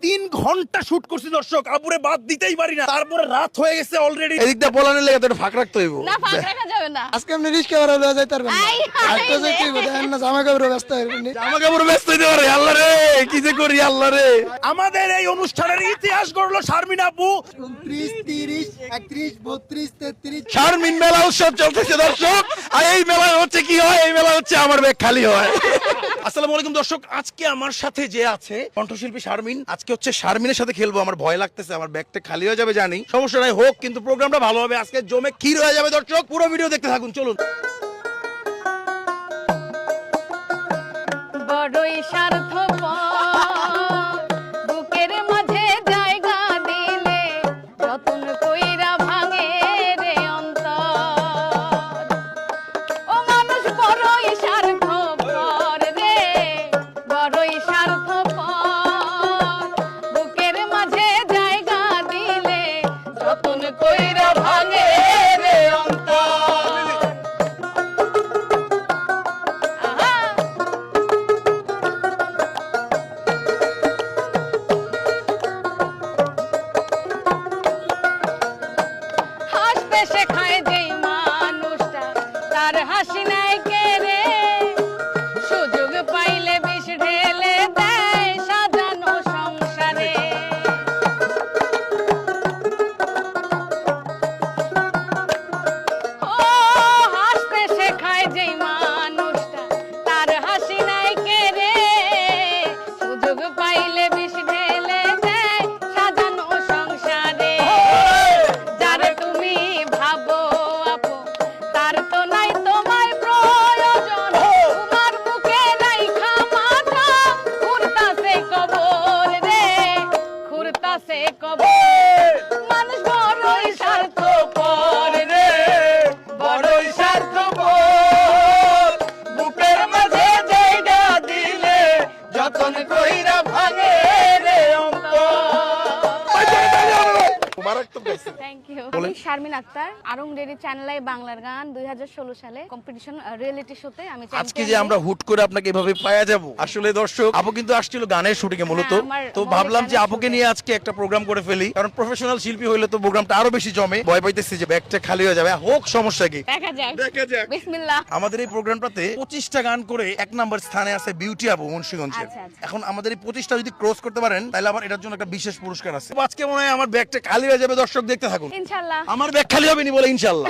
3 ঘন্টা শুট করছি দর্শক, আপুরে বাদ দিতেই পারি না। তারপরে রাত হয়ে গেছে অলরেডি। এদিকটা বলানের লেগে তো ফাঁক রাখতে হইব না ফাঁক রাখা যাবে না। আজকে আপনি রিস্কা ভাড়া লয়ে যাইতে পারবেন না। আই, আজকে যাইতে হইব, দেখেন না জামা কাপড় ব্যস্ত হইবেন। জামা কাপড় ব্যস্ত হইতে পারে। আল্লাহ রে, কি যে করি আল্লাহ রে। আমাদের এই অনুষ্ঠানের ইতিহাস গড়লো শারমিন আপু। 29, 30, 31, 32, 33। শারমিন মেলা উৎসব চলতেছে দর্শক। আর এই মেলা হচ্ছে কি হয়, এই মেলা হচ্ছে আমার ব্যাগ খালি হয়। আসসালামু আলাইকুম দর্শক, আজকে আমার সাথে যে আছে কণ্ঠশিল্পী শারমিন, আজকে হচ্ছে শারমিনের সাথে খেলবো। আমার ভয় লাগতেছে, আমার ব্যাগটা খালি হয়ে যাবে জানি, সমস্যা নাই, হোক, কিন্তু প্রোগ্রামটা ভালো হবে। আজকে জমে ক্ষীর হয়ে যাবে দর্শক, পুরো ভিডিও দেখতে থাকুন, চলুন। বড়ই স্বার্থপর বুকের মাঝে জায়গা দিলে যতন কইরা ভাঙে রে অন্তর। ও মানুষ বড়ই স্বার্থপর রে, বড়ই স্বার্থপর বুকের মাঝে জায়গা দিলে যতন কইরা ভাঙে রে অন্তর। আহা হাসতে শেখায় যেই মানুষটা তার হাসি নাই কে রে, সুযোগ পাইলে বিষ ঢেলে দেয় সাজানো সংসারে। ও হাসতে শেখায় যেই মানুষটা তার হাসি নাই কে রে, সুযোগ পাইলে বিষ ঢেলে দেয় সাজানো সংসারে। যারে তুমি ভাবো আপু তার তো নাই তোমায় প্রয়োজন, তোমার বুকে নাই খামাটা খুঁড়তাছে কবর রে, খুঁড়তাছে কবর। মানুষ বড়ই স্বার্থপর রে, বড়ই স্বার্থপর বুকের মাঝে জায়গা দিলে যতন কইরা ভাঙে রে থ্যাংক ইউ। আমি শারমিন আক্তার, আরং রেডি চ্যানেলে বাংলার গান 2016 সালে কম্পিটিশন রিয়েলিটি শোতে আমি আজকে যে আমরা হুট করে আপনাকে এভাবে পাওয়া যাব, আসলে দর্শক আপু কিন্তু আসছিল গানের শুটিং এ মূলত। হ্যাঁ, আমার তো মৌলিক ভাবলাম যে গানের আপুকে শুটিং। নিয়ে আজকে একটা প্রোগ্রাম করে ফেলি, কারণ প্রফেশনাল শিল্পী হইলে তো প্রোগ্রামটা আরো বেশি জমে। ভয় পাইতেছি যে ব্যাগটা খালি হয়ে যাবে, হোক সমস্যা কি, দেখা যাক। দেখা যাক। বিসমিল্লাহ। আমাদের এই প্রোগ্রামটাতে 25টা গান করে 1 নাম্বার স্থানে আছে বিউটি আপু মুন্সিগঞ্জের। আচ্ছা, আচ্ছা। এখন আমাদের এই 25টা যদি ক্রস করতে পারেন তাহলে আবার এটার জন্য একটা বিশেষ পুরস্কার আছে। তো আজকে মনে হয় আমার ব্যাগটা খালি হয়ে যাবে, দর্শক দেখতে থাকুন। ইনশাআল্লাহ। আমার ব্যাগ খালি হবে নি বলে ইনশাআল্লাহ।